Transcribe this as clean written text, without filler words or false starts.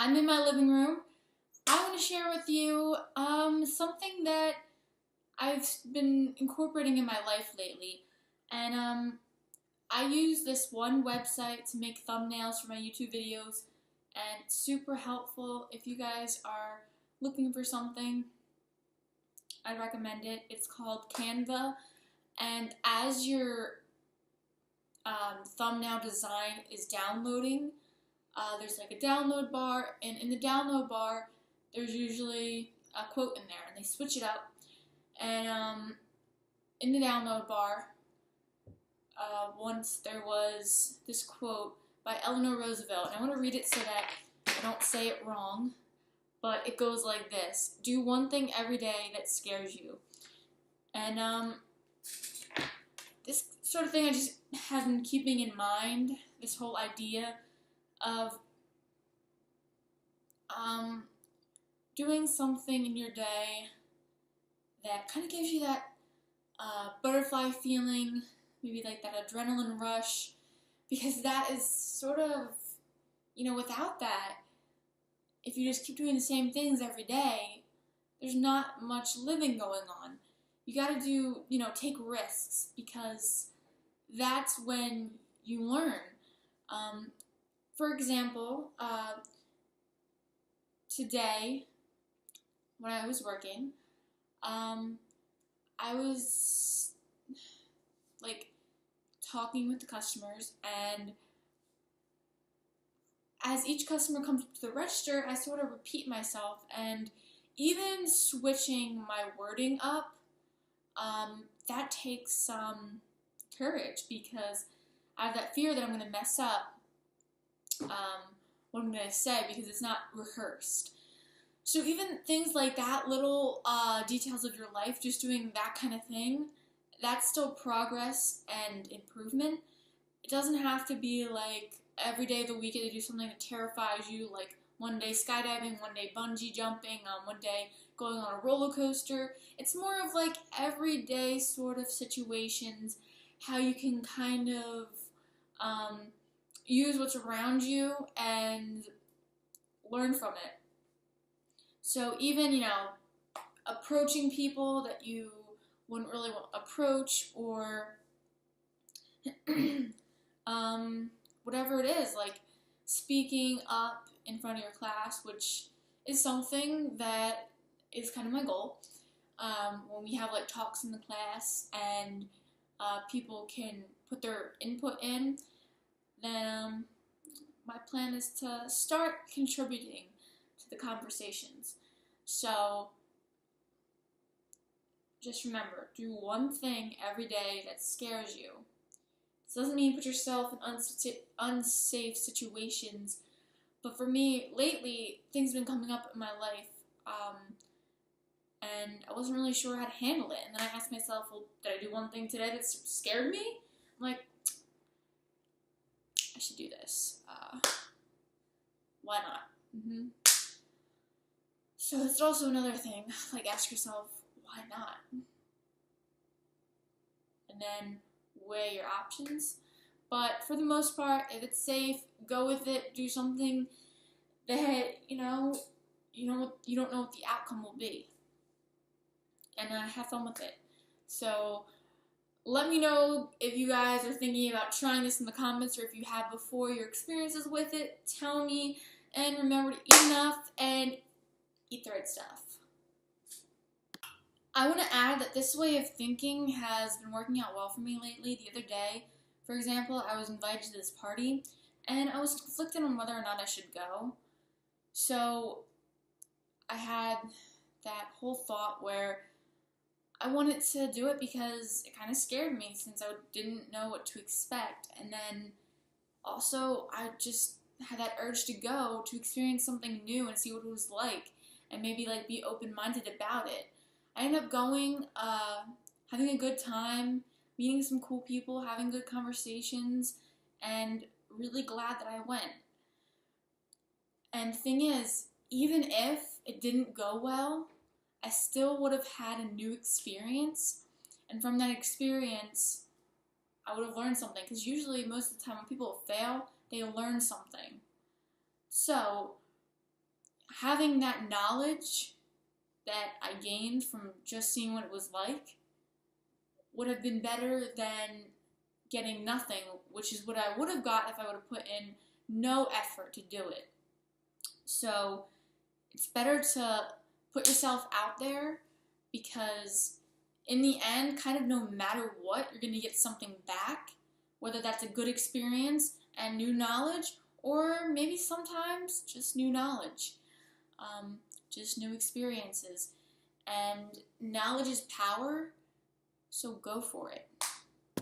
I'm in my living room. I want to share with you something that I've been incorporating in my life lately. And I use this one website to make thumbnails for my YouTube videos, and it's super helpful. If you guys are looking for something, I'd recommend it. It's called Canva, and as your thumbnail design is downloading, there's like a download bar, and in the download bar, there's usually a quote in there, and they switch it up. And in the download bar, once there was this quote by Eleanor Roosevelt, and I want to read it so that I don't say it wrong, but it goes like this: do one thing every day that scares you. And this sort of thing I just have been keeping in mind, this whole idea of doing something in your day that kind of gives you that butterfly feeling, maybe like that adrenaline rush, because that is sort of, without that, if you just keep doing the same things every day, there's not much living going on. You gotta do, take risks, because that's when you learn. For example, today, when I was working, I was talking with the customers, and as each customer comes to the register, I sort of repeat myself, and even switching my wording up, that takes some courage, because I have that fear that I'm going to mess up what I'm going to say, because it's not rehearsed. So even things like that, little details of your life, just doing that kind of thing, that's still progress and improvement. It doesn't have to be like every day of the week you do something that terrifies you, like one day skydiving, one day bungee jumping, one day going on a roller coaster. It's more of like everyday sort of situations, how you can kind of use what's around you and learn from it. So even, approaching people that you wouldn't really want to approach, or whatever it is, like speaking up in front of your class, which is something that is kind of my goal. When we have like talks in the class and people can put their input in, then my plan is to start contributing to the conversations. So just remember, do one thing every day that scares you. This doesn't mean put yourself in unsafe situations, but for me, lately, things have been coming up in my life, and I wasn't really sure how to handle it. And then I asked myself, well, did I do one thing today that scared me? I'm like, I should do this. Why not? So it's also another thing, like ask yourself, why not? And then weigh your options. But for the most part, if it's safe, go with it. Do something that, you don't know what the outcome will be. And have fun with it. So let me know if you guys are thinking about trying this in the comments, or if you have before, your experiences with it. Tell me, and remember to eat enough and eat the right stuff. I want to add that this way of thinking has been working out well for me lately. The other day, for example, I was invited to this party, and I was conflicted on whether or not I should go. So I had that whole thought where I wanted to do it because it kind of scared me, since I didn't know what to expect. And then also I just had that urge to go to experience something new and see what it was like, and maybe be open-minded about it. I ended up going, having a good time, meeting some cool people, having good conversations, and really glad that I went. And the thing is, even if it didn't go well, I still would have had a new experience, and from that experience, I would have learned something, because usually, most of the time, when people fail, they learn something. So, having that knowledge that I gained from just seeing what it was like would have been better than getting nothing, which is what I would have got if I would have put in no effort to do it. So it's better to put yourself out there, because in the end, kind of no matter what, you're going to get something back, whether that's a good experience and new knowledge, or maybe sometimes just new knowledge, just new experiences. And knowledge is power, so go for it.